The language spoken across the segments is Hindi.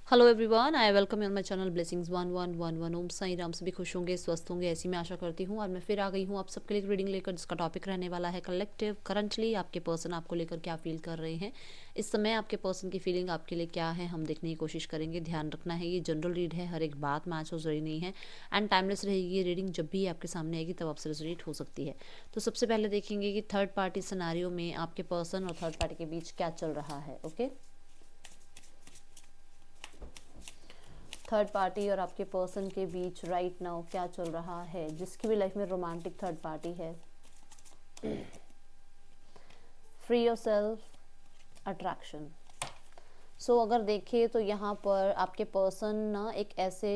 Hello everyone, I welcome you on my channel blessings 1111। ओम साई राम। सभी खुश होंगे, स्वस्थ होंगे, ऐसी मैं आशा करती हूँ। और मैं फिर आ गई हूँ आप सबके लिए रीडिंग लेकर, जिसका टॉपिक रहने वाला है कलेक्टिव। करंटली आपके पर्सन आपको लेकर क्या फील कर रहे हैं, इस समय आपके पर्सन की फीलिंग आपके लिए क्या है, हम देखने की कोशिश करेंगे। ध्यान रखना है ये जनरल रीड है, हर एक बात मैच हो रही नहीं है एंड टाइमलेस रहेगी ये रीडिंग। जब भी आपके सामने आएगी तब आपसे रिजोनेट हो सकती है। तो सबसे पहले देखेंगे कि थर्ड पार्टी सिनेरियो में आपके पर्सन और थर्ड पार्टी के बीच क्या चल रहा है। ओके, थर्ड पार्टी और आपके पर्सन के बीच राइट नाउ क्या चल रहा है, जिसकी भी लाइफ में रोमांटिक थर्ड पार्टी है। Free yourself, attraction. So अगर देखें तो यहाँ पर आपके पर्सन ना एक ऐसे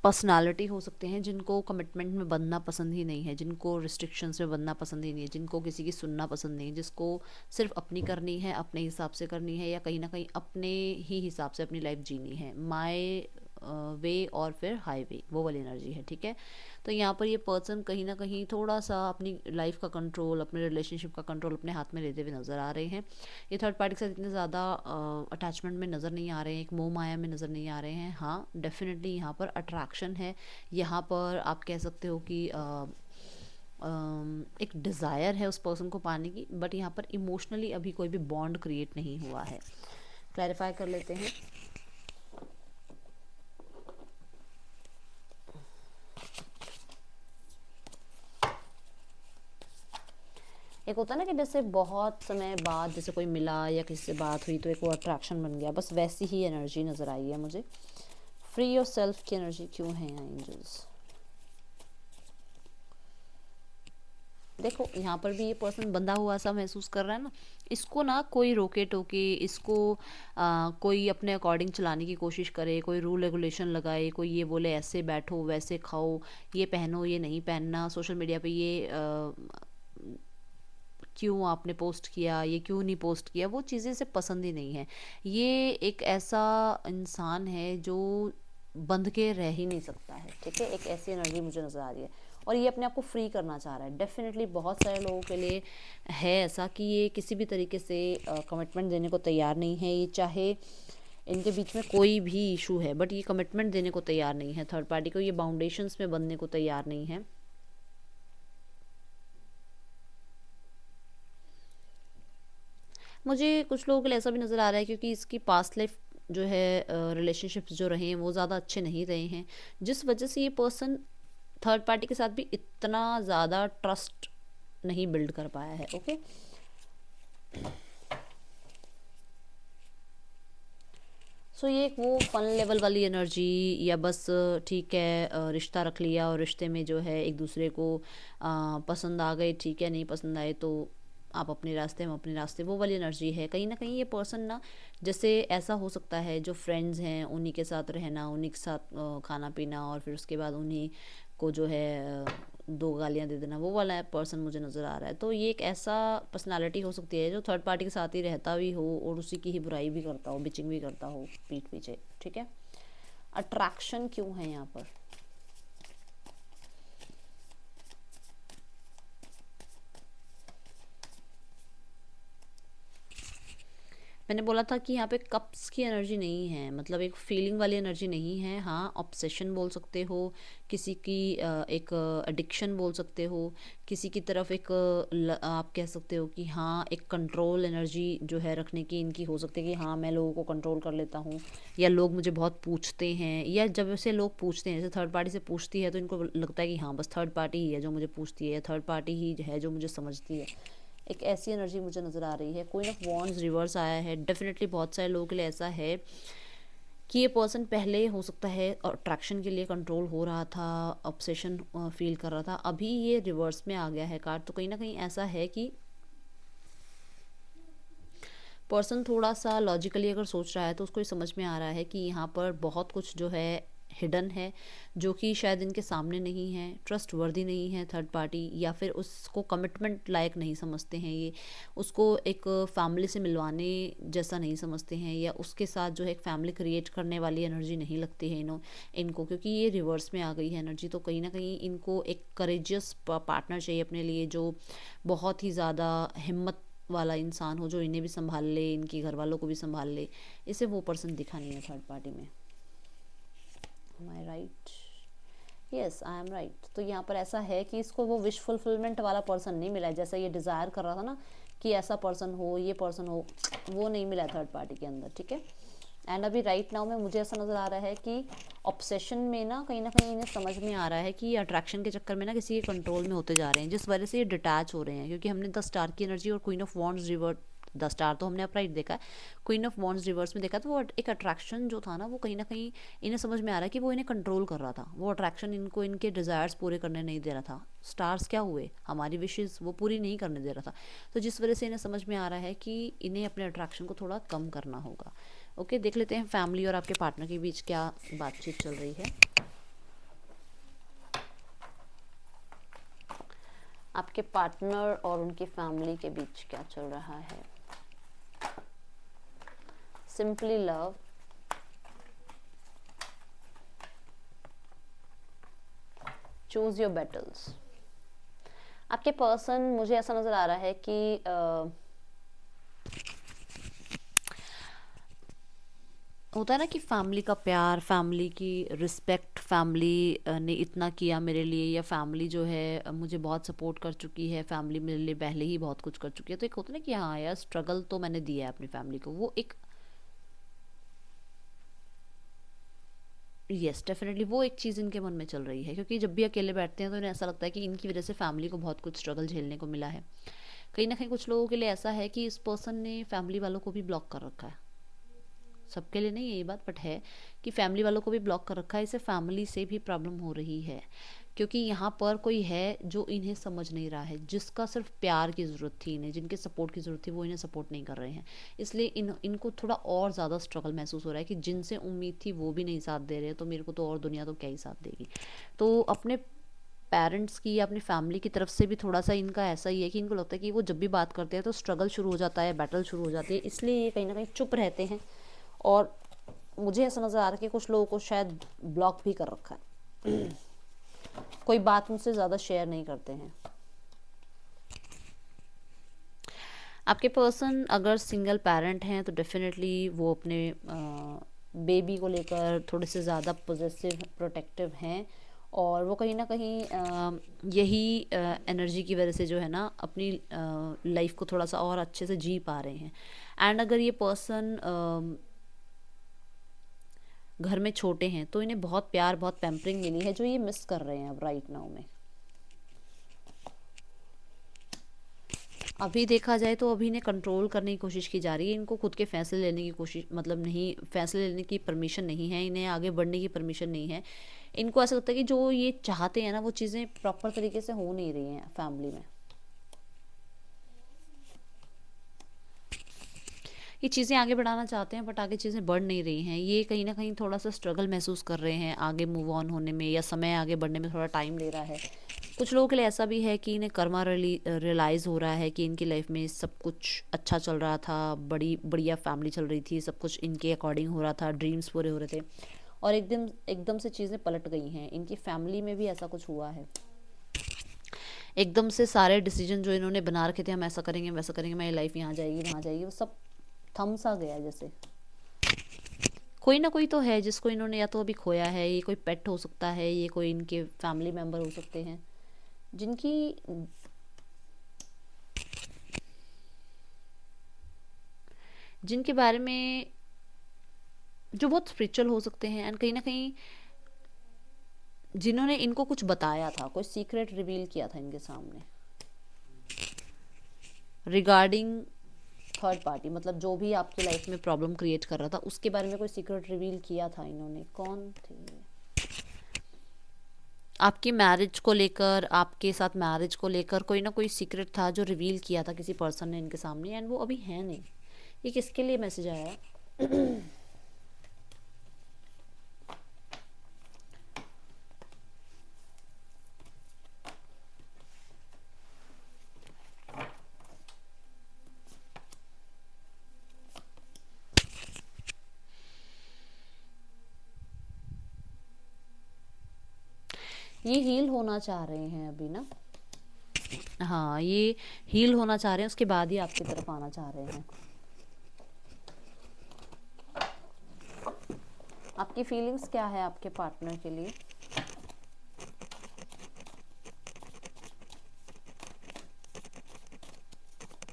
पर्सनालिटी हो सकते हैं जिनको कमिटमेंट में बंधना पसंद ही नहीं है, जिनको रिस्ट्रिक्शंस में बंधना पसंद ही नहीं है, जिनको किसी की सुनना पसंद नहीं है, जिसको सिर्फ अपनी करनी है, अपने हिसाब से करनी है, या कहीं ना कहीं अपने ही हिसाब से अपनी लाइफ जीनी है। माय वे और फिर हाईवे, वो वाली एनर्जी है। ठीक है, तो यहाँ पर ये पर्सन कहीं ना कहीं थोड़ा सा अपनी लाइफ का कंट्रोल, अपने रिलेशनशिप का कंट्रोल अपने हाथ में लेते हुए नज़र आ रहे हैं। ये थर्ड पार्टी के साथ इतने ज़्यादा अटैचमेंट में नज़र नहीं आ रहे हैं, एक मोह माया में नज़र नहीं आ रहे हैं। हाँ, डेफिनेटली यहाँ पर अट्रैक्शन है। यहाँ पर आप कह सकते हो कि एक डिज़ायर है उस पर्सन को पाने की, बट यहाँ पर इमोशनली अभी कोई भी बॉन्ड क्रिएट नहीं हुआ है। क्लैरिफाई कर लेते हैं। एक होता है ना कि जैसे बहुत समय बाद जैसे कोई मिला या किसी से बात हुई तो एक वो अट्रैक्शन बन गया, बस वैसी ही एनर्जी नज़र आई है मुझे। फ्री योर सेल्फ की एनर्जी क्यों है यहाँ एंजल्स? देखो यहाँ पर भी ये पर्सन बंधा हुआ सा महसूस कर रहा है ना। इसको ना कोई रोके टोके, इसको कोई अपने अकॉर्डिंग चलाने की कोशिश करे, कोई रूल रेगुलेशन लगाए, कोई ये बोले ऐसे बैठो वैसे खाओ, ये पहनो ये नहीं पहनना, सोशल मीडिया पे ये क्यों आपने पोस्ट किया, ये क्यों नहीं पोस्ट किया, वो चीज़ें इसे पसंद ही नहीं है। ये एक ऐसा इंसान है जो बंध के रह ही नहीं सकता है। ठीक है, एक ऐसी एनर्जी मुझे नज़र आ रही है और ये अपने आप को फ्री करना चाह रहा है। डेफिनेटली बहुत सारे लोगों के लिए है ऐसा कि ये किसी भी तरीके से कमिटमेंट देने को तैयार नहीं है। ये चाहे इनके बीच में कोई भी इशू है, बट ये कमिटमेंट देने को तैयार नहीं है थर्ड पार्टी को, ये बाउंडेशंस में बनने को तैयार नहीं है। मुझे कुछ लोगों के लिए ऐसा भी नज़र आ रहा है क्योंकि इसकी पास्ट लाइफ जो है, रिलेशनशिप्स जो रहे हैं वो ज़्यादा अच्छे नहीं रहे हैं, जिस वजह से ये पर्सन थर्ड पार्टी के साथ भी इतना ज़्यादा ट्रस्ट नहीं बिल्ड कर पाया है। ओके, सो ये एक वो फन लेवल वाली एनर्जी, या बस ठीक है रिश्ता रख लिया और रिश्ते में जो है एक दूसरे को पसंद आ गए, ठीक है, नहीं पसंद आए तो आप अपने रास्ते, हम अपने रास्ते, वो वाली एनर्जी है। कहीं ना कहीं ये पर्सन ना, जैसे ऐसा हो सकता है जो फ्रेंड्स हैं उन्हीं के साथ रहना, उन्हीं के साथ खाना पीना, और फिर उसके बाद उन्हीं को जो है दो गालियां दे देना, वो वाला पर्सन मुझे नज़र आ रहा है। तो ये एक ऐसा पर्सनालिटी हो सकती है जो थर्ड पार्टी के साथ ही रहता भी हो और उसी की ही बुराई भी करता हो, बिचिंग भी करता हो पीठ पीछे। ठीक है, अट्रैक्शन क्यों है यहाँ पर? मैंने बोला था कि यहाँ पे कप्स की एनर्जी नहीं है, मतलब एक फीलिंग वाली एनर्जी नहीं है। हाँ, ऑब्सेशन बोल सकते हो, किसी की एक एडिक्शन बोल सकते हो, किसी की तरफ एक आप कह सकते हो कि हाँ एक कंट्रोल एनर्जी जो है रखने की इनकी हो सकती है कि हाँ मैं लोगों को कंट्रोल कर लेता हूँ, या लोग मुझे बहुत पूछते हैं, या जब से लोग पूछते हैं, जैसे थर्ड पार्टी से पूछती है तो इनको लगता है कि हाँ बस थर्ड पार्टी ही है जो मुझे पूछती है, थर्ड पार्टी ही है जो मुझे समझती है। एक ऐसी एनर्जी मुझे नज़र आ रही है। क्वीन ऑफ वॉन्ड्स रिवर्स आया है। डेफिनेटली बहुत सारे लोगों के लिए ऐसा है कि ये पर्सन पहले हो सकता है अट्रैक्शन के लिए कंट्रोल हो रहा था, ऑब्सेशन फील कर रहा था, अभी ये रिवर्स में आ गया है कार्ड। तो कहीं ना कहीं ऐसा है कि पर्सन थोड़ा सा लॉजिकली अगर सोच रहा है तो उसको ये समझ में आ रहा है कि यहाँ पर बहुत कुछ जो है हिडन है, जो कि शायद इनके सामने नहीं है, ट्रस्ट वर्दी नहीं है थर्ड पार्टी, या फिर उसको कमिटमेंट लायक नहीं समझते हैं ये, उसको एक फैमिली से मिलवाने जैसा नहीं समझते हैं, या उसके साथ जो है एक फैमिली क्रिएट करने वाली एनर्जी नहीं लगती है इनको, क्योंकि ये रिवर्स में आ गई है एनर्जी। तो कहीं ना कहीं इनको एक करेजियस पार्टनर चाहिए अपने लिए, जो बहुत ही ज़्यादा हिम्मत वाला इंसान हो जो इन्हें भी संभाल ले, इनके घर वालों को भी संभाल ले, इसे वो पर्सन दिखा नहीं है थर्ड पार्टी में। Am I right? Yes, I am right. तो यहाँ पर ऐसा है कि इसको वो विश फुलफिलमेंट वाला पर्सन नहीं मिला है, जैसा ये डिज़ायर कर रहा था ना कि ऐसा पर्सन हो, ये पर्सन हो, वो नहीं मिला थर्ड पार्टी के अंदर, ठीक है। एंड अभी राइट नाउ में मुझे ऐसा नज़र आ रहा है कि ऑब्सेशन में ना कहीं इन्हें समझ में आ रहा है कि अट्रैक्शन के चक्कर में ना किसी के कंट्रोल में होते जा रहे हैं, जिस वजह से ये डिटैच हो रहे हैं। क्योंकि हमने द स्टार की एनर्जी और queen of wands revert, the star तो हमने अपराइट देखा है, क्वीन ऑफ वॉन्ड्स रिवर्स में देखा, तो वो एक अट्रैक्शन जो था ना वो कहीं ना कहीं इन्हें समझ में आ रहा है कि वो इन्हें कंट्रोल कर रहा था, वो अट्रैक्शन इनको इनके डिज़ायर्स पूरे करने नहीं दे रहा था। स्टार्स क्या हुए, हमारी विशेज़ वो पूरी नहीं करने दे रहा था, तो जिस वजह से इन्हें समझ में आ रहा है कि इन्हें अपने अट्रैक्शन को थोड़ा कम करना होगा। ओके, देख लेते हैं फैमिली और आपके पार्टनर के बीच क्या बातचीत चल रही है। आपके पार्टनर और उनकी फैमिली के बीच क्या चल रहा है। Simply love, choose your battles. आपके पर्सन, मुझे ऐसा नजर आ रहा है कि होता है ना कि फैमिली का प्यार, फैमिली की रिस्पेक्ट, फैमिली ने इतना किया मेरे लिए, या फैमिली जो है मुझे बहुत सपोर्ट कर चुकी है, फैमिली मेरे लिए पहले ही बहुत कुछ कर चुकी है। तो एक होता है ना कि हाँ यार, स्ट्रगल तो मैंने दिया है अपनी फैमिली को, वो एक, यस डेफिनेटली वो एक चीज़ इनके मन में चल रही है। क्योंकि जब भी अकेले बैठते हैं तो इन्हें ऐसा लगता है कि इनकी वजह से फैमिली को बहुत कुछ स्ट्रगल झेलने को मिला है। कहीं ना कहीं कुछ लोगों के लिए ऐसा है कि इस पर्सन ने फैमिली वालों को भी ब्लॉक कर रखा है। सबके लिए नहीं है ये बात, बट है कि फैमिली वालों को भी ब्लॉक कर रखा है। इसे फैमिली से भी प्रॉब्लम हो रही है, क्योंकि यहाँ पर कोई है जो इन्हें समझ नहीं रहा है, जिसका सिर्फ प्यार की ज़रूरत थी इन्हें, जिनके सपोर्ट की ज़रूरत थी, वो इन्हें सपोर्ट नहीं कर रहे हैं। इसलिए इनको थोड़ा और ज़्यादा स्ट्रगल महसूस हो रहा है कि जिनसे उम्मीद थी वो भी नहीं साथ दे रहे, तो मेरे को तो और दुनिया तो क्या ही साथ देगी। तो अपने पेरेंट्स की या अपनी फैमिली की तरफ से भी थोड़ा सा इनका ऐसा ही है कि इनको लगता है कि वो जब भी बात करते हैं तो स्ट्रगल शुरू हो जाता है, बैटल शुरू हो जाती है, इसलिए ये कहीं ना कहीं चुप रहते हैं। और मुझे ऐसा नज़र आ रहा है कि कुछ लोगों को शायद ब्लॉक भी कर रखा है, कोई बात मुझसे ज़्यादा शेयर नहीं करते हैं। आपके पर्सन अगर सिंगल पेरेंट हैं तो डेफिनेटली वो अपने बेबी को लेकर थोड़े से ज़्यादा पॉजिटिव, प्रोटेक्टिव हैं, और वो कहीं ना कहीं यही एनर्जी की वजह से जो है ना अपनी लाइफ को थोड़ा सा और अच्छे से जी पा रहे हैं। एंड अगर ये पर्सन घर में छोटे हैं तो इन्हें बहुत प्यार, बहुत पैम्परिंग मिली है, जो ये मिस कर रहे हैं अब राइट नाउ में। अभी देखा जाए तो अभी इन्हें कंट्रोल करने की कोशिश की जा रही है, इनको खुद के फैसले लेने की कोशिश, मतलब नहीं, फैसले लेने की परमिशन नहीं है, इन्हें आगे बढ़ने की परमिशन नहीं है। इनको ऐसा लगता है कि जो ये चाहते हैं ना वो चीज़ें प्रॉपर तरीके से हो नहीं रही हैं फैमिली में। ये चीज़ें आगे बढ़ाना चाहते हैं बट आगे चीज़ें बढ़ नहीं रही हैं, ये कहीं ना कहीं थोड़ा सा स्ट्रगल महसूस कर रहे हैं आगे मूव ऑन होने में, या समय आगे बढ़ने में थोड़ा टाइम ले रहा है। कुछ लोगों के लिए ऐसा भी है कि इन्हें कर्मा रियलाइज़ हो रहा है कि इनकी लाइफ में सब कुछ अच्छा चल रहा था, बड़ी बढ़िया फैमिली चल रही थी, सब कुछ इनके अकॉर्डिंग हो रहा था, ड्रीम्स पूरे हो रहे थे, और एकदम एकदम से चीज़ें पलट गई हैं। इनकी फैमिली में भी ऐसा कुछ हुआ है, एकदम से सारे डिसीजन जो इन्होंने बना रखे थे, हम ऐसा करेंगे वैसा करेंगे, मेरी लाइफ यहाँ जाएगी वहाँ जाएगी, वो सब थम सा गया है। जैसे कोई ना कोई तो है जिसको इन्होंने या तो अभी खोया है, ये कोई पेट हो सकता है, ये कोई इनके फैमिली मेम्बर हो सकते हैं, जिनकी जिनके बारे में जो बहुत स्पिरिचुअल हो सकते हैं, एंड कहीं ना कहीं जिन्होंने इनको कुछ बताया था, कोई सीक्रेट रिवील किया था इनके सामने रिगार्डिंग थर्ड पार्टी, मतलब जो भी आपकी लाइफ में प्रॉब्लम क्रिएट कर रहा था उसके बारे में कोई सीक्रेट रिवील किया था इन्होंने। कौन थे? आपकी मैरिज को लेकर, आपके साथ मैरिज को लेकर कोई ना कोई सीक्रेट था जो रिवील किया था किसी पर्सन ने इनके सामने, एंड वो अभी है नहीं। ये किसके लिए मैसेज आया? ये हील होना चाह रहे हैं अभी ना, हाँ, ये हील होना चाह रहे हैं, उसके बाद ही आपकी तरफ आना चाह रहे हैं। आपकी फीलिंग्स क्या है आपके पार्टनर के लिए?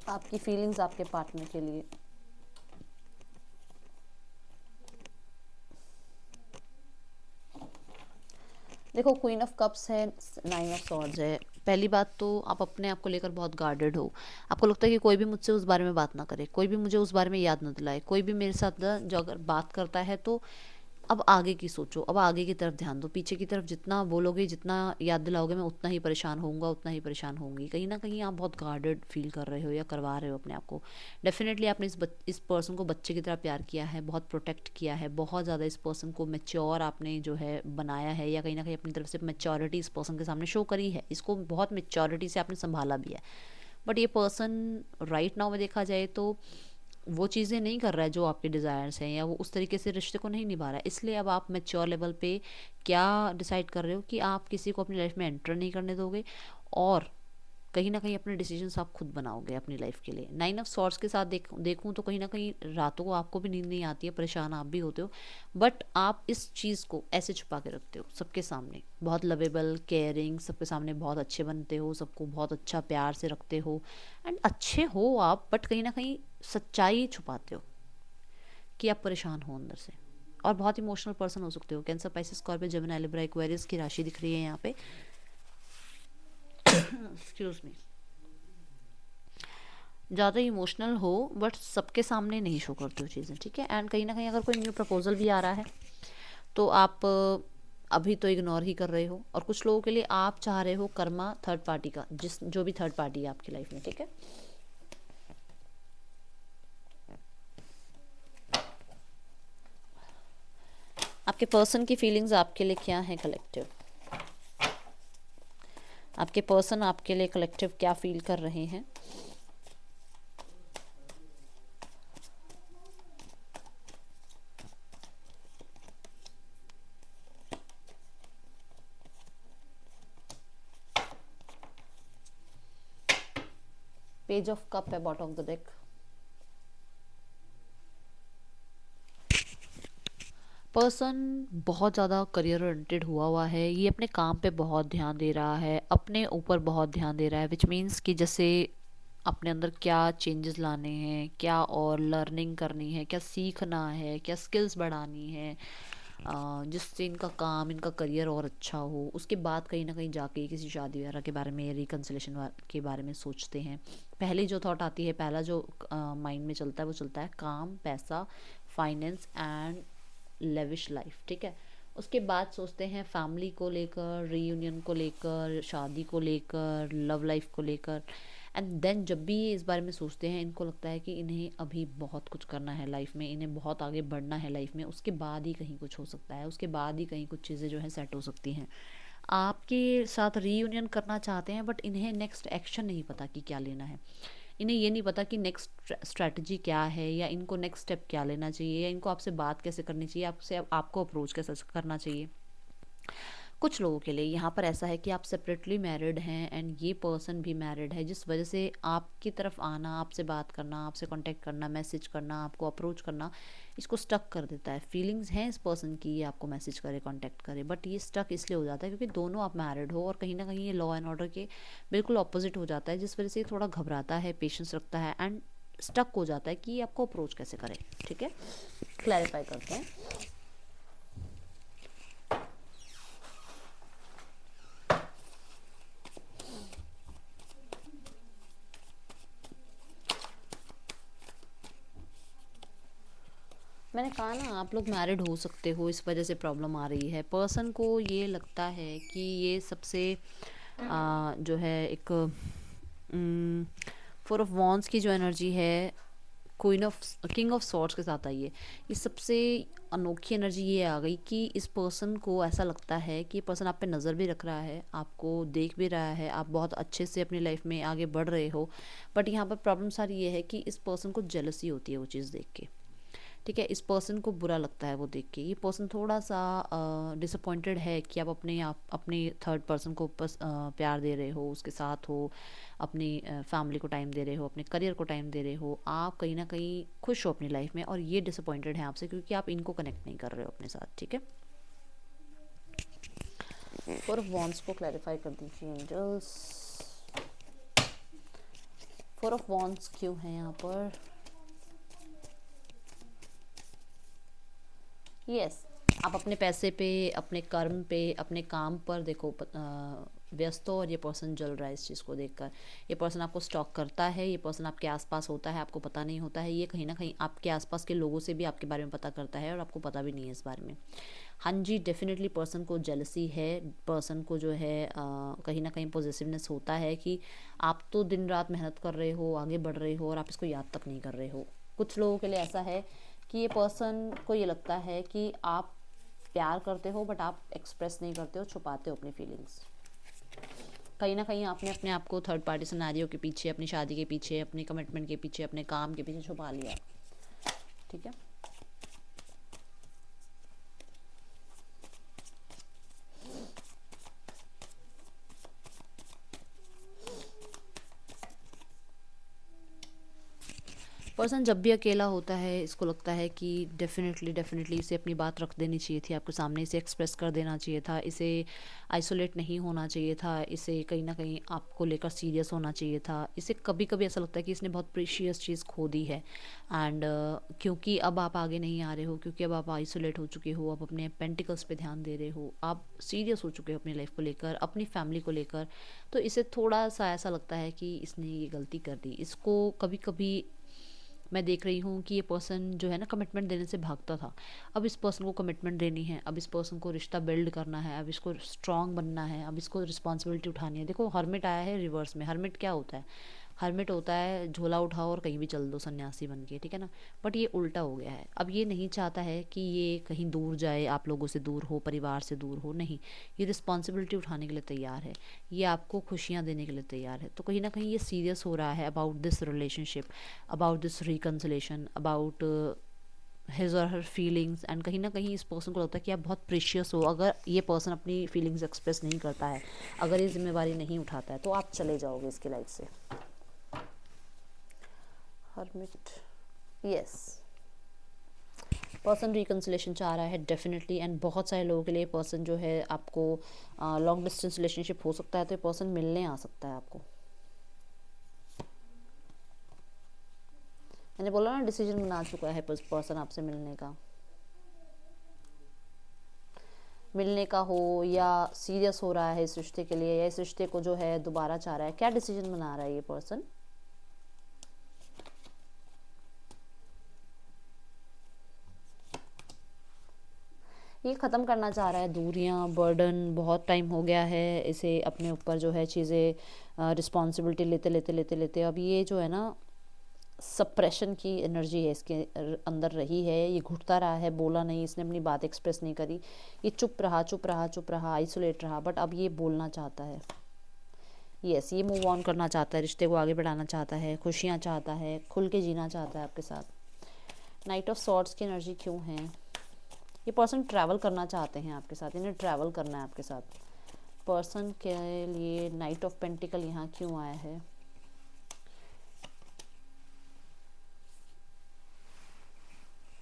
आपकी फीलिंग्स आपके पार्टनर के लिए। देखो, क्वीन ऑफ कप्स है, नाइन ऑफ सॉर्ड्स है। पहली बात तो आप अपने आप को लेकर बहुत गार्डेड हो। आपको लगता है कि कोई भी मुझसे उस बारे में बात ना करे, कोई भी मुझे उस बारे में याद ना दिलाए, कोई भी मेरे साथ जो अगर बात करता है तो अब आगे की सोचो, अब आगे की तरफ ध्यान दो। पीछे की तरफ जितना बोलोगे, जितना याद दिलाओगे, मैं उतना ही परेशान होऊंगा, उतना ही परेशान होंगी। कहीं ना कहीं आप बहुत गार्डेड फील कर रहे हो या करवा रहे हो अपने आप को। डेफिनेटली आपने इस पर्सन को बच्चे की तरह प्यार किया है, बहुत प्रोटेक्ट किया है, बहुत ज़्यादा इस पर्सन को मेच्योर आपने जो है बनाया है, या कहीं ना कहीं अपनी तरफ से मेच्योरिटी इस पर्सन के सामने शो करी है। इसको बहुत मेच्योरिटी से आपने संभाला भी है। बट ये पर्सन राइट नाउ में देखा जाए तो वो चीज़ें नहीं कर रहा है जो आपके डिज़ायर्स हैं, या वो उस तरीके से रिश्ते को नहीं निभा रहा है। इसलिए अब आप मैच्योर लेवल पे क्या डिसाइड कर रहे हो कि आप किसी को अपनी लाइफ में एंटर नहीं करने दोगे, और कहीं ना कहीं अपने डिसीजंस आप खुद बनाओगे अपनी लाइफ के लिए। नाइन ऑफ सॉर्ट्स के साथ देखूं तो कहीं ना कहीं रातों को आपको भी नींद नहीं आती है, परेशान आप भी होते हो, बट आप इस चीज़ को ऐसे छुपा के रखते हो सबके सामने। बहुत लवेबल, केयरिंग, सबके सामने बहुत अच्छे बनते हो, सबको बहुत अच्छा प्यार से रखते हो, एंड अच्छे हो आप, बट कहीं ना कहीं सच्चाई छुपाते हो कि आप परेशान हो अंदर से। और बहुत इमोशनल पर्सन हो सकते हो। Cancer, Pisces, Scorpio, Gemini, Libra, Aquarius की राशि दिख रही है यहाँ पे। Excuse me. ज़्यादा इमोशनल हो, बट सबके सामने नहीं शो करते हो चीज़ें, ठीक है। एंड कहीं ना कहीं अगर कोई न्यू प्रपोजल भी आ रहा है तो आप अभी तो इग्नोर ही कर रहे हो। और कुछ लोगों के लिए आप चाह रहे हो कर्मा थर्ड पार्टी का, जो भी थर्ड पार्टी है आपकी लाइफ में, ठीक है। आपके पर्सन की फीलिंग्स आपके लिए क्या है कलेक्टिव? आपके पर्सन आपके लिए कलेक्टिव क्या फील कर रहे हैं? पेज ऑफ कप है bottom of the deck. Person बहुत ज़्यादा करियर ओरिएंटेड हुआ है। ये अपने काम पे बहुत ध्यान दे रहा है, अपने ऊपर बहुत ध्यान दे रहा है, विच मीन्स कि जैसे अपने अंदर क्या चेंजेस लाने हैं, क्या और लर्निंग करनी है, क्या सीखना है, क्या स्किल्स बढ़ानी है, जिससे इनका काम, इनका करियर और अच्छा हो। उसके बाद कहीं ना कहीं जाके किसी शादी वगैरह के बारे में, रिकन्सिलेशन के बारे में सोचते हैं। पहली जो थॉट आती है, पहला जो माइंड में चलता है, वो चलता है काम, पैसा, फाइनेंस एंड लेविश लाइफ, ठीक है। उसके बाद सोचते हैं फैमिली को लेकर, रीयूनियन को लेकर, शादी को लेकर, लव लाइफ को लेकर। एंड देन जब भी ये इस बारे में सोचते हैं, इनको लगता है कि इन्हें अभी बहुत कुछ करना है लाइफ में, इन्हें बहुत आगे बढ़ना है लाइफ में, उसके बाद ही कहीं कुछ हो सकता है, उसके बाद ही कहीं कुछ चीज़ें जो है सेट हो सकती हैं। आपके साथ रीयूनियन करना चाहते हैं, बट इन्हें नेक्स्ट एक्शन नहीं पता कि क्या लेना है। इन्हें ये नहीं पता कि नेक्स्ट स्ट्रैटेजी क्या है, या इनको नेक्स्ट स्टेप क्या लेना चाहिए, या इनको आपसे बात कैसे करनी चाहिए, आपको अप्रोच कैसे करना चाहिए। कुछ लोगों के लिए यहाँ पर ऐसा है कि आप सेपरेटली मैरिड हैं एंड ये पर्सन भी मैरिड है, जिस वजह से आपकी तरफ आना, आपसे बात करना, आपसे कांटेक्ट करना, मैसेज करना, आपको अप्रोच करना, इसको स्टक कर देता है। फीलिंग्स हैं इस पर्सन की, ये आपको मैसेज करे, कांटेक्ट करे, बट ये स्टक इसलिए हो जाता है क्योंकि दोनों आप मैरिड हो, और कहीं ना कहीं ये लॉ एंड ऑर्डर के बिल्कुल ऑपोजिट हो जाता है, जिस वजह से ये थोड़ा घबराता है, पेशेंस रखता है, एंड स्टक हो जाता है कि ये आपको अप्रोच कैसे करे, ठीक है। क्लैरिफाई करते हैं। मैंने कहा ना, आप लोग मैरिड हो सकते हो, इस वजह से प्रॉब्लम आ रही है। पर्सन को ये लगता है कि ये सबसे जो है एक फोर ऑफ वॉन्ड्स की जो एनर्जी है, queen of king of swords के साथ आई है। ये सबसे अनोखी एनर्जी ये आ गई कि इस पर्सन को ऐसा लगता है कि ये पर्सन आप पे नज़र भी रख रहा है, आपको देख भी रहा है, आप बहुत अच्छे से अपनी लाइफ में आगे बढ़ रहे हो। बट यहाँ पर प्रॉब्लम सारी ये है कि इस पर्सन को जेलसी होती है वो चीज़ देख के, ठीक है। इस पर्सन को बुरा लगता है वो देख के, ये पर्सन थोड़ा सा डिसअपॉइंटेड है कि आप अपने थर्ड पर्सन को प्यार दे रहे हो, उसके साथ हो, अपनी फैमिली को टाइम दे रहे हो, अपने करियर को टाइम दे रहे हो, आप कहीं ना कहीं खुश हो अपनी लाइफ में, और ये डिसअपॉइंटेड है आपसे क्योंकि आप इनको कनेक्ट नहीं कर रहे हो अपने साथ। ठीक है, फोर ऑफ वॉन्ड्स को क्लैरिफाई कर दीजिए एंजल्स। फोर ऑफ वॉन्ड्स क्यों है यहाँ पर? यस, आप अपने पैसे पे, अपने कर्म पे, अपने काम पर देखो व्यस्त हो, और ये पर्सन जल रहा है इस चीज़ को देखकर। ये पर्सन आपको स्टॉक करता है, ये पर्सन आपके आसपास होता है, आपको पता नहीं होता है, ये कहीं ना कहीं आपके आसपास के लोगों से भी आपके बारे में पता करता है और आपको पता भी नहीं है इस बारे में। हाँ जी, डेफिनेटली पर्सन को जेलसी है, पर्सन को जो है कहीं ना कहीं पॉजिटिवनेस होता है कि आप तो दिन रात मेहनत कर रहे हो, आगे बढ़ रहे हो, और आप इसको याद तक नहीं कर रहे हो। कुछ लोगों के लिए ऐसा है कि ये पर्सन को ये लगता है कि आप प्यार करते हो बट आप एक्सप्रेस नहीं करते हो, छुपाते हो अपनी फीलिंग्स। कहीं ना कहीं आपने अपने आप को थर्ड पार्टी सिनेरियो के पीछे, अपनी शादी के पीछे, अपनी कमिटमेंट के पीछे, अपने काम के पीछे छुपा लिया। ठीक है, पर्सन जब भी अकेला होता है इसको लगता है कि डेफिनेटली इसे अपनी बात रख देनी चाहिए थी आपके सामने, इसे एक्सप्रेस कर देना चाहिए था, इसे आइसोलेट नहीं होना चाहिए था, इसे कहीं ना कहीं आपको लेकर सीरियस होना चाहिए था। इसे कभी कभी ऐसा लगता है कि इसने बहुत प्रीशियस चीज़ खो दी है। एंड क्योंकि अब आप आगे नहीं आ रहे हो, क्योंकि अब आप आइसोलेट हो चुके हो, आप अपने पेंटिकल्स पे ध्यान दे रहे हो, आप सीरियस हो चुके हो अपनी लाइफ को लेकर, अपनी फैमिली को लेकर, तो इसे थोड़ा सा ऐसा लगता है कि इसने ये गलती कर दी। इसको कभी कभी मैं देख रही हूँ कि ये पर्सन जो है ना कमिटमेंट देने से भागता था, अब इस पर्सन को कमिटमेंट देनी है, अब इस पर्सन को रिश्ता बिल्ड करना है, अब इसको स्ट्रांग बनना है, अब इसको रिस्पॉन्सिबिलिटी उठानी है। देखो हर्मिट आया है रिवर्स में। हर्मिट क्या होता है? हर्मिट होता है झोला उठाओ और कहीं भी चल दो सन्यासी बन के, ठीक है ना। बट ये उल्टा हो गया है, अब ये नहीं चाहता है कि ये कहीं दूर जाए, आप लोगों से दूर हो, परिवार से दूर हो, नहीं, ये रिस्पॉन्सिबिलिटी उठाने के लिए तैयार है, ये आपको खुशियाँ देने के लिए तैयार है। तो कहीं ना कहीं ये सीरियस हो रहा है about this relationship, about this reconciliation, about his और हर फीलिंग्स। एंड कहीं ना कहीं इस पर्सन को लगता है कि आप बहुत प्रीशियस हो, अगर ये पर्सन अपनी फीलिंग्स एक्सप्रेस नहीं करता है, अगर ये जिम्मेवारी नहीं उठाता है, तो आप चले जाओगे इसकी लाइफ से। हर्मिट, यस, पर्सन रिकन्सिलेशन चाह रहा है डेफिनेटली। एंड बहुत सारे लोगों के लिए पर्सन जो है आपको लॉन्ग डिस्टेंस रिलेशनशिप हो सकता है, तो ये पर्सन मिलने आ सकता है आपको। मैंने बोला ना डिसीजन बना चुका है पर्सन आपसे मिलने का हो, या सीरियस हो रहा है इस रिश्ते के लिए, या इस रिश्ते को जो है दोबारा चाह रहा है। क्या डिसीजन बना रहा है ये पर्सन? ये ख़त्म करना चाह रहा है दूरियां, बर्डन, बहुत टाइम हो गया है इसे अपने ऊपर जो है चीज़ें रिस्पॉन्सिबिलिटी लेते लेते लेते लेते, अब ये जो है ना सप्रेशन की एनर्जी है इसके अंदर रही है, ये घुटता रहा है, बोला नहीं, इसने अपनी बात एक्सप्रेस नहीं करी, ये चुप रहा चुप रहा चुप रहा, आइसोलेट रहा। बट अब ये बोलना चाहता है, यस, ये मूव ऑन करना चाहता है, रिश्ते को आगे बढ़ाना चाहता है, खुशियाँ चाहता है, खुल के जीना चाहता है आपके साथ। नाइट ऑफ सॉर्ड्स की एनर्जी क्यों है? ये पर्सन ट्रैवल करना चाहते हैं आपके साथ, इन्हें ट्रैवल करना है आपके साथ। पर्सन के लिए नाइट ऑफ पेंटिकल यहाँ क्यों आया है?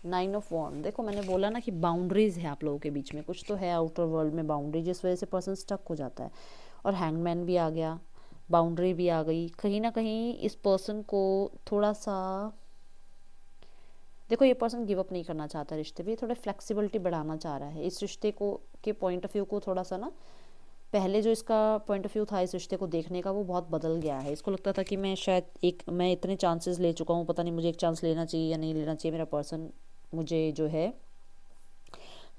नाइन ऑफ वॉन्ड, देखो मैंने बोला ना कि बाउंड्रीज है आप लोगों के बीच में, कुछ तो है आउटर वर्ल्ड में बाउंड्री, जिस वजह से पर्सन स्टक हो जाता है। और हैंगमैन भी आ गया, बाउंड्री भी आ गई। कहीं ना कहीं इस पर्सन को थोड़ा सा, देखो ये पर्सन गिव अप नहीं करना चाहता रिश्ते पे, थोड़ा फ्लेक्सिबिलिटी बढ़ाना चाह रहा है इस रिश्ते को के पॉइंट ऑफ व्यू को थोड़ा सा ना, पहले जो इसका पॉइंट ऑफ व्यू था इस रिश्ते को देखने का वो बहुत बदल गया है। इसको लगता था कि मैं इतने चांसेस ले चुका हूँ, पता नहीं मुझे एक चांस लेना चाहिए या नहीं लेना चाहिए, मेरा पर्सन मुझे जो है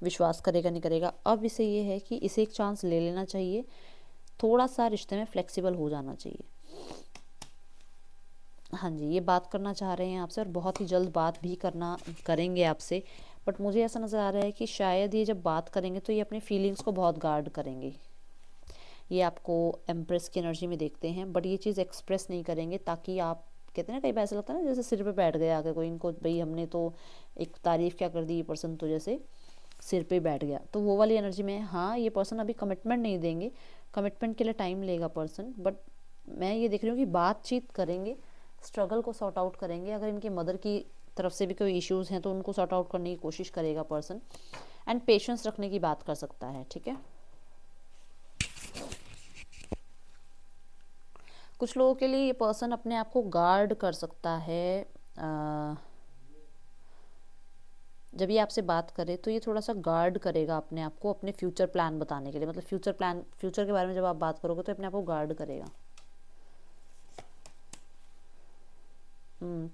विश्वास करेगा नहीं करेगा। अब इसे ये है कि इसे एक चांस ले लेना चाहिए, थोड़ा सा रिश्ते में फ्लेक्सिबल हो जाना चाहिए। हाँ जी, ये बात करना चाह रहे हैं आपसे और बहुत ही जल्द बात भी करेंगे आपसे। बट मुझे ऐसा नज़र आ रहा है कि शायद ये जब बात करेंगे तो ये अपनी फीलिंग्स को बहुत गार्ड करेंगे। ये आपको एम्प्रेस की एनर्जी में देखते हैं, बट ये चीज़ एक्सप्रेस नहीं करेंगे ताकि आप कहते हैं ना, कई बार ऐसा लगता है ना जैसे सिर पे बैठ गया आके कोई, इनको भाई हमने तो एक तारीफ़ क्या कर दी, ये पर्सन तो जैसे सिर पे बैठ गया, तो वो वाली एनर्जी में हाँ ये पर्सन अभी कमिटमेंट नहीं देंगे, कमिटमेंट के लिए टाइम लेगा पर्सन, बट मैं ये देख रही हूँ कि बातचीत करेंगे, स्ट्रगल को सॉर्ट आउट करेंगे। अगर इनके मदर की तरफ से भी कोई इश्यूज़ हैं तो उनको सॉर्ट आउट करने की कोशिश करेगा पर्सन, एंड पेशेंस रखने की बात कर सकता है, ठीक है। कुछ लोगों के लिए ये पर्सन अपने आप को गार्ड कर सकता है, जब ये आपसे बात करे तो ये थोड़ा सा गार्ड करेगा अपने आप को, अपने फ्यूचर प्लान बताने के लिए, मतलब फ्यूचर प्लान, फ्यूचर के बारे में जब आप बात करोगे तो अपने आप को गार्ड करेगा,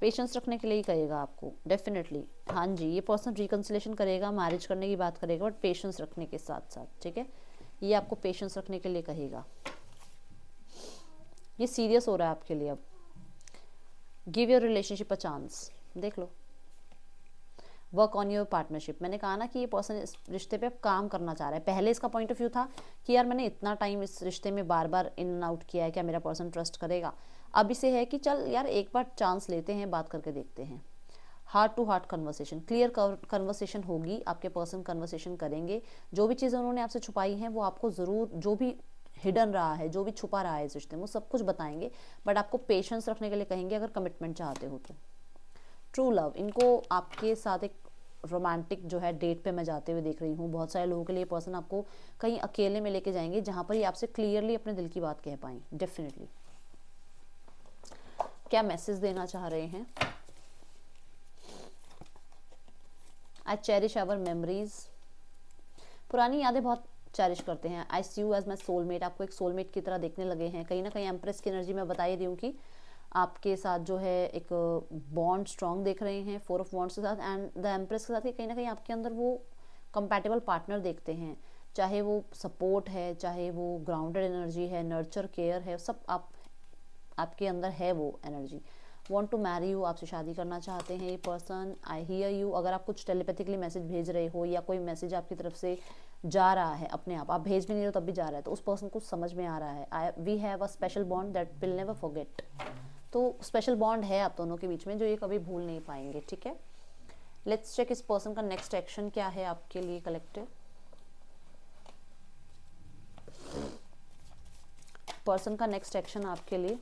पेशेंस रखने के लिए ही कहेगा आपको डेफिनेटली। हाँ जी, ये पर्सन रिकन्सिलेशन करेगा, मैरिज करने की बात करेगा, बट पेशेंस रखने के साथ साथ, ठीक है, ये आपको पेशेंस रखने के लिए कहेगा। ये सीरियस हो रहा है आपके लिए अब। Give your relationship a chance, देख लो। वर्क ऑन योर पार्टनरशिप, मैंने कहा ना कि ये पर्सन इस रिश्ते पे अब काम करना चाह रहा है। पहले इसका पॉइंट ऑफ व्यू था कि यार मैंने इतना टाइम इस रिश्ते में बार बार इन एंड आउट किया है, क्या मेरा पर्सन ट्रस्ट करेगा। अब इसे है कि चल यार एक बार चांस लेते हैं, बात करके देखते हैं। Heart to heart conversation, clear conversation होगी, आपके पर्सन कन्वर्सेशन करेंगे, जो भी चीज़ें उन्होंने आपसे छुपाई हैं वो आपको ज़रूर, जो भी हिडन रहा है, जो भी छुपा रहा है इस रिश्ते में, वो सब कुछ बताएंगे, बट आपको पेशेंस रखने के लिए कहेंगे अगर कमिटमेंट चाहते हो तो। ट्रू लव, इनको आपके साथ एक रोमांटिक जो है डेट पे मैं जाते हुए देख रही हूँ। बहुत सारे लोगों के लिए पर्सन आपको कहीं अकेले में लेके जाएंगे जहाँ पर ये आपसे क्लियरली अपने दिल की बात कह पाएं, डेफिनेटली। क्या मैसेज देना चाह रहे हैं? आई चेरिश आवर मेमोरीज, पुरानी यादें बहुत चेरिश करते हैं। आई सी यू एज माई सोलमेट, आपको एक सोलमेट की तरह देखने लगे हैं। कहीं ना कहीं एम्प्रेस की एनर्जी में बता ही रही हूँ कि आपके साथ जो है एक बॉन्ड स्ट्रॉन्ग देख रहे हैं 4 ऑफ वॉन्ड्स के साथ, एंड द एम्प्रेस के साथ ही कहीं ना कहीं आपके अंदर वो कंपैटिबल पार्टनर देखते हैं, चाहे वो सपोर्ट है, चाहे वो ग्राउंडेड एनर्जी है, नर्चर केयर है, सब आपके अंदर है वो energy. Want to marry you, आपसे शादी करना चाहते हैं ये पर्सन। आई हियर यू, अगर आप कुछ टेलीपैथिकली मैसेज भेज रहे हो या कोई मैसेज आपकी तरफ से जा रहा है अपने आप भेज भी नहीं रहे हो तब भी जा रहा है, तो उस पर्सन को समझ में आ रहा है we have a special bond that will never forget. तो स्पेशल बॉन्ड है आप दोनों के बीच में जो ये कभी भूल नहीं पाएंगे, ठीक है। लेट्स चेक इस पर्सन का नेक्स्ट एक्शन क्या है आपके लिए कलेक्टिव। पर्सन का नेक्स्ट एक्शन आपके लिए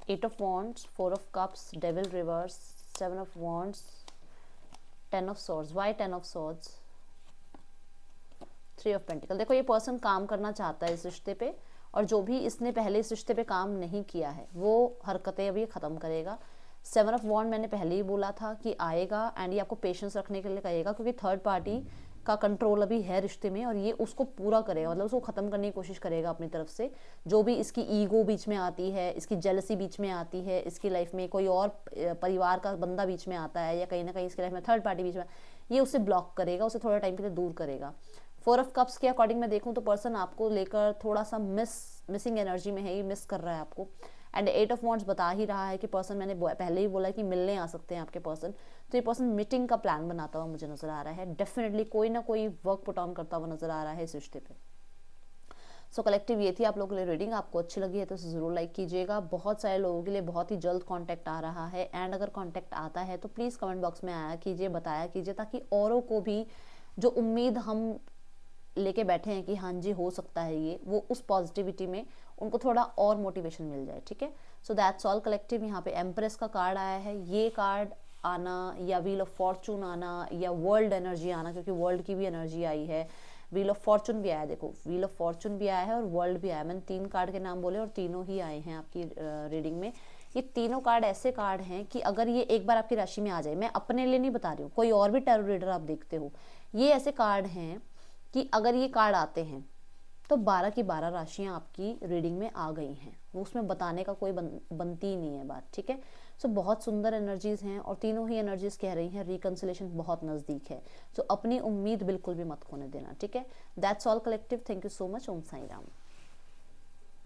8 of wands, 4 of cups, devil reverse, 7 of wands, 10 of swords. Why 10 of swords? 3 of pentacle। देखो ये पर्सन काम करना चाहता है इस रिश्ते पे, और जो भी इसने पहले इस रिश्ते पे काम नहीं किया है वो हरकतें अभी ख़त्म करेगा। 7 ऑफ वॉन्ड मैंने पहले ही बोला था कि आएगा, एंड ये आपको पेशेंस रखने के लिए कहेगा, क्योंकि थर्ड पार्टी का कंट्रोल अभी है रिश्ते में और ये उसको पूरा करेगा, मतलब उसको ख़त्म करने की कोशिश करेगा अपनी तरफ से। जो भी इसकी ईगो बीच में आती है, इसकी जेलसी बीच में आती है, इसकी लाइफ में कोई और परिवार का बंदा बीच में आता है, या कहीं ना कहीं इसकी लाइफ में थर्ड पार्टी बीच में, ये उसे ब्लॉक करेगा, उसे थोड़ा टाइम के लिए दूर करेगा। 4 ऑफ कप्स के अकॉर्डिंग मैं देखूँ तो पर्सन आपको लेकर थोड़ा सा मिसिंग एनर्जी में है, ये मिस कर रहा है आपको। एंड 8 ऑफ वॉन्ड्स बता ही रहा है कि पर्सन, मैंने पहले ही बोला कि मिलने आ सकते हैं आपके पर्सन, तो ये पर्सन मीटिंग का प्लान बनाता हुआ मुझे नजर आ रहा है। डेफिनेटली कोई ना कोई वर्क पुट ऑन करता हुआ नजर आ रहा है इस रिश्ते पे। सो कलेक्टिव ये थी आप लोगों के लिए रीडिंग। आपको अच्छी लगी है तो ज़रूर लाइक कीजिएगा। बहुत सारे लोगों के लिए बहुत ही जल्द कॉन्टैक्ट आ रहा है, एंड अगर कॉन्टैक्ट आता है तो प्लीज़ कमेंट बॉक्स में आया कीजिए, बताया कीजिए, ताकि औरों को भी जो उम्मीद हम लेके बैठे हैं कि हाँ जी हो सकता है ये, वो उस पॉजिटिविटी में उनको थोड़ा और मोटिवेशन मिल जाए, ठीक है। So that's all collective. यहाँ पे एम्प्रेस का कार्ड आया है, ये कार्ड आना या व्हील ऑफ फॉर्चून आना या वर्ल्ड एनर्जी आना, क्योंकि वर्ल्ड की भी एनर्जी आई है, व्हील ऑफ फॉर्चून भी आया, देखो व्हील ऑफ फॉर्चून भी आया है और वर्ल्ड भी आया। मैंने 3 कार्ड के नाम बोले और तीनों ही आए हैं आपकी रीडिंग में। ये तीनों कार्ड ऐसे कार्ड हैं कि अगर ये एक बार आपकी राशि में आ जाए, मैं अपने लिए नहीं बता रही हूँ, कोई और भी टैरो रीडर आप देखते हो, ये ऐसे कार्ड हैं कि अगर ये कार्ड आते हैं तो 12 की 12 राशियां आपकी रीडिंग में आ गई हैं, वो उसमें बताने का कोई बनती ही नहीं है बात, ठीक है। सो बहुत सुंदर एनर्जीज हैं और तीनों ही एनर्जीज कह रही हैं रिकंसिलेशन बहुत नज़दीक है। सो अपनी उम्मीद बिल्कुल भी मत खोने देना, ठीक है। That's all collective. Thank you so much. Om Sai Ram.